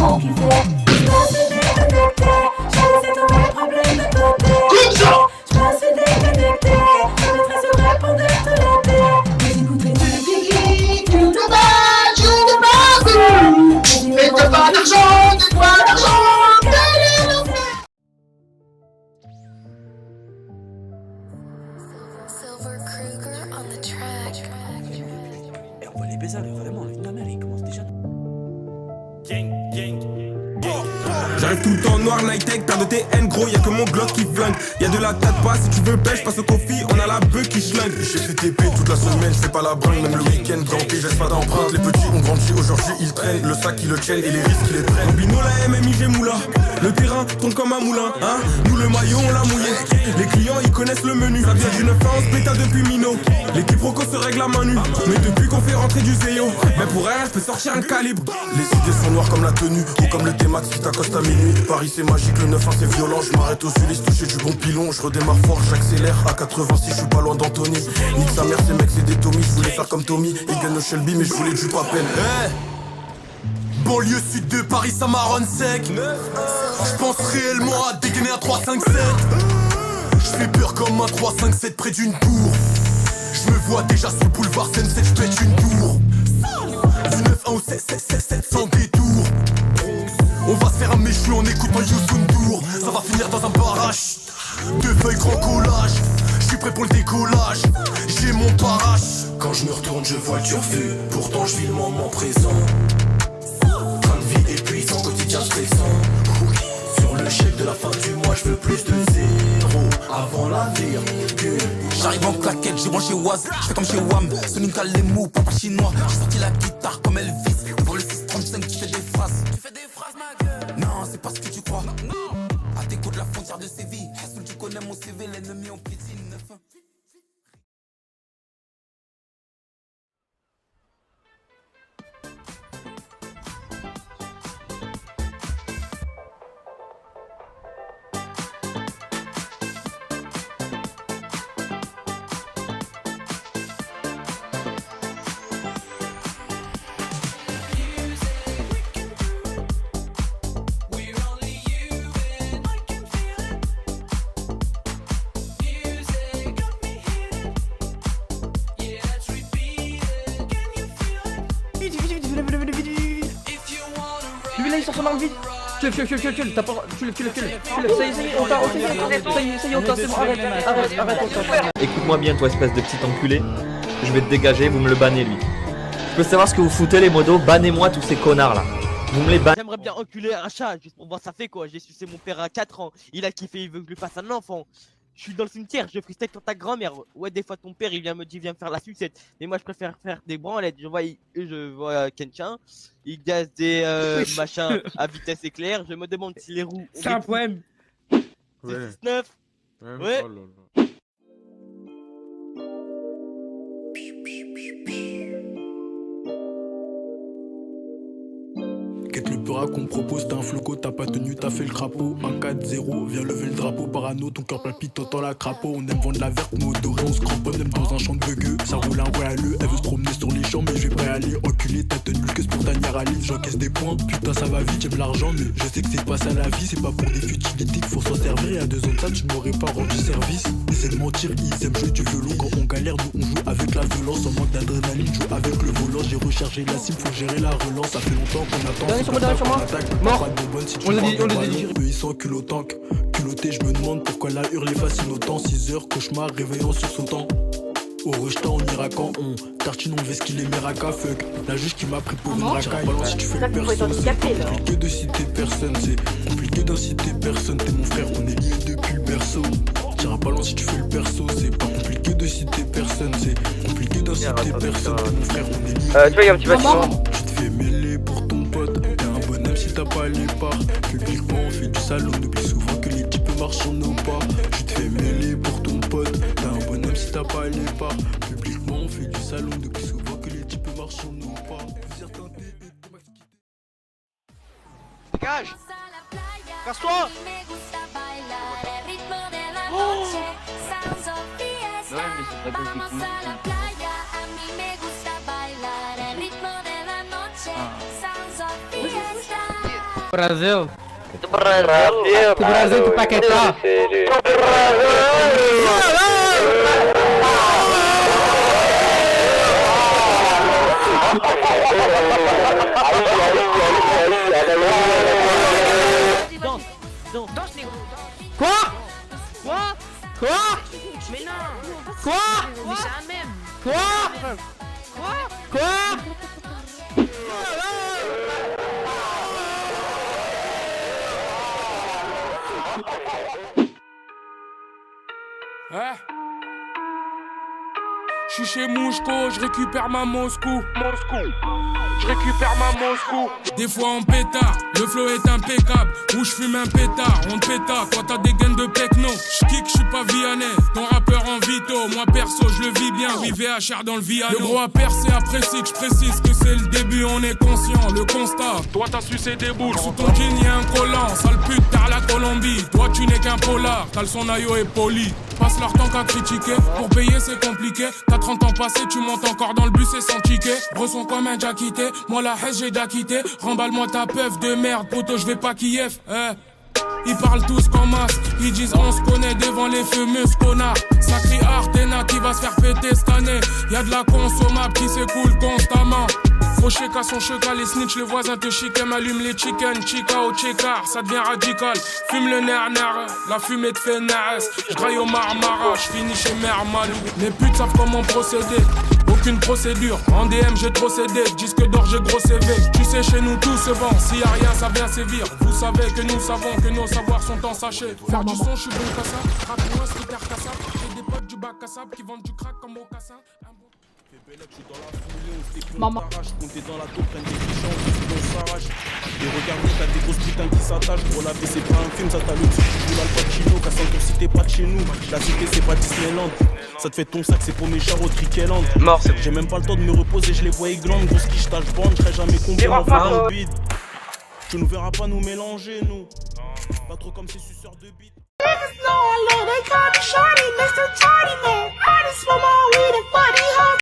trop kiffé. J'passe déconnecté, j'ai laissé tous mes problèmes de côté. J'passe déconnecté, je mettrai sur répondeur tout l'été. Mais j'écouterai tout le kiki, tout le bas, tout le bas. Mais t'as pas d'argent, t'as pas d'argent. Et on va les baiser, vraiment, la vie de ma mère, il commence déjà. Gang, gang. J'arrive tout le temps noir, night tech, t'as de TN gros, y'a que mon Glock qui flingue. Y'a de la tête pas, si tu veux pêche, passe au coffee, on a la bœuf qui schlingue. J'ai fait TP toute la semaine, j'fais pas la bringue, même le week-end, ganté, j'laisse pas d'empreinte. Les petits ont grandi, aujourd'hui ils traînent, le sac ils le tiennent et les risques ils les prennent. Bino la MMIG moula, le terrain tourne comme un moulin, hein. Nous le maillot on l'a mouillé, les clients ils connaissent le menu. Ça vient du 9 ans, on se péta depuis Mino. L'équipe Rocco se règle à main nue, mais depuis qu'on fait rentrer du Zéo, mais pour rien je peux sortir un calibre. Les idées sont noires comme la tenue, ou comme le T-Max qui t'accoste à minuit. Paris c'est magique, le 9-1 c'est violent. Je m'arrête au Sulis, toucher du bon pilon. Je redémarre fort, j'accélère à 86, je suis pas loin d'Anthony. Nique sa mère, ces mecs c'est des Tommy. Je voulais faire comme Tommy, ils gagnent au Shelby, mais je voulais du papel. Banlieue sud de Paris, ça marronne sec. Je pense réellement à dégainer un 3-5-7. Je fais peur comme un 3-5-7 près d'une tour. Je me vois déjà sur le boulevard Seine-7, je pète une tour. Du 9-1 au 7 sans détour. On va se faire un méchoui en écoutant Youssou N'Dour. Ça va finir dans un barrage. Deux feuilles grand collage. Je suis prêt pour le décollage. J'ai mon parache. Quand je me retourne je vois le turfu. Pourtant je vis le moment présent. Train de vie épuisant, quotidien stressant. Sur le chèque de la fin du mois je veux plus de zéro. Avant la virgule. J'arrive en claquette, j'ai branché Waz, j'fais comme chez Wam. Sonic a les mots, papa chinois. J'ai sorti la guitare comme Elvis. Pour le 635 qui fait des phrases. Tu fais des phrases ma gueule. Non, c'est pas ce que tu crois. Non. À tes côtes de la frontière de Séville. Est-ce que tu connais mon CV, l'ennemi en piétine. Lui là il sort son arme vite. Tue, t'as pas. Tue-le. Ça y est, on t'a. Ça y est, on t'a, c'est bon, arrête, on t'a. Écoute-moi bien, toi, espèce de petit enculé. Je vais te dégager, vous me le bannez, lui. Je peux savoir ce que vous foutez, les modos. Bannez-moi tous ces connards là. Vous me les bannez. J'aimerais bien enculer un chat, juste pour voir ça fait quoi. J'ai sucé mon père à 4 ans. Il a kiffé, il veut que je lui fasse un enfant. Je suis dans le cimetière, je freestyle sur ta grand-mère. Ouais, des fois ton père il vient me dire viens me faire la sucette. Mais moi je préfère faire des branlettes. Je vois quelqu'un, il gaze des machins à vitesse éclair. Je me demande si les roues. C'est un poème. C'est 6-9. Ouais. Oh là là. Quête le peur qu'on propose, t'as un floco, t'as pas tenu, t'as fait le crapaud. 1-4-0, viens lever le drapeau, parano, ton cœur palpite, t'entends la crapaud. On aime vendre la verte, mais odorée, on se cramponne, même dans un champ de gueux. Ça roule un royaleux, elle veut se promener sur les champs, mais je vais pas y aller. Enculé, t'as tenu que pour ta niaralise, j'encaisse des points. Putain, ça va vite, j'aime l'argent, mais je sais que c'est pas ça la vie, c'est pas pour des futilités qu'il faut s'en servir. Y'a 2 ans de ça, tu m'aurais pas rendu service. Essaie de mentir, ils aiment jouer du violon. Quand on galère, nous on joue avec la violence. En manque d'adrénaline, joue avec le volant. J'ai rechargé la cible, faut gérer la relance. Ça fait longtemps qu'on attend. Derrière sur moi. Mort. On l'a dit. Eux ils sont culottants, culottés, je me demande pourquoi la hurle est facile autant. 6 heures, cauchemar, réveillant sur sautant. Au rejetant, on ira quand on tartine, on vesquille les méracas, fuck. La juge qui m'a pris pour une racaille. Si tu fais le perso, c'est compliqué de citer personne. C'est compliqué d'inciter personne. T'es mon frère, on est liés depuis le berceau. T'iras pas loin si tu fais le perso. C'est pas compliqué de citer personne. C'est compliqué d'inciter personne. T'es mon frère, on est liés. Tu vois, il y a un petit bâtiment. Tu te fais mêler pour ton pote. T'es un bonhomme si t'as pas les parts. Publiquement, on fait du salon. On oublie souvent que les types marchent sur nos pas. Tu te fais mêler pour ton pote. T'es un bonhomme si t'as pas les parts. Publiquement, on fait du salon. On oublie souvent que les types marchent sur nos pas. Dégage. Casse-toi. Oh. Ouais, mais c'est pas cause des couilles. Brasil. Do Brasil, do Paquetá. Danse, négro. Quoi? Quoi? Quoi? Mais non. Quoi? Mais c'est un même. Quoi? Quoi? Ouais. Je suis chez Mouchko, je récupère ma Moscou. Je récupère ma Moscou. Des fois en pétard, le flow est impeccable. Où je fume un pétard, on pétard. Toi t'as des gaines de pecno. J'kick, je suis pas Vianney. Ton rappeur en vito, moi perso je le vis bien. Oui VHR dans le Viano. Le gros a percé apprécie que je précise que c'est le début, on est conscient. Le constat, toi t'as sucé des boules. Sous ton jean y'a un collant, sale pute t'as la Colombie. Toi tu n'es qu'un polar, t'as le son aïe est poli. Passe leur temps qu'à critiquer, pour payer c'est compliqué. T'as 30 ans passés, tu montes encore dans le bus et sans ticket. Ressens comme un déjà quitté, moi la haine j'ai déjà quitté. Remballe-moi ta peuf de merde, poto je vais pas Kiev, Ils parlent tous qu'en masse, ils disent on se connaît devant les fameuses connards. Sacré Artena qui va se faire péter cette année. Y'a de la consommable qui s'écoule constamment. Faut checker son checker, les snitch, le voisin te chicken. M'allume les chicken, chica au checker, ça devient radical. Fume le nerf, la fumée te fait nares. J'graille au marmara, j'finis chez Mère Malou. Les putes savent comment procéder, aucune procédure. En DM j'ai trop cédé, disque d'or j'ai gros CV. Tu sais chez nous tout se vend, s'il y a rien ça vient sévir. Vous savez que nous savons que nos savoirs sont en sachet. Faire du son, je suis bon qu'à ça. Rap-moi, scooter cassable. J'ai des potes du bac cassable qui vendent du crack comme au cassin. Maman. Compter dans la taupe, prenne des fichons, on s'arrache. Et regardez, t'as des grosses putains qui s'attachent. Pour la vie, c'est pas un film, ça t'a le dessus. Tu joues Al Pacino, qu'à ton cité pas de chez nous. La cité, c'est pas Disneyland. Ça te fait ton sac, c'est pour mes chars au Trikeland. Mort, j'ai même pas le temps de me reposer, je les vois églandes. Grosse quiche, tâche bande, je serai jamais comblé en faisant le bide. Tu nous verras pas nous mélanger, nous. Pas trop comme ces suceurs de bite. Niggas know I live, they call me Shorty, Mr. Tardy Man. Artist from all weed and funny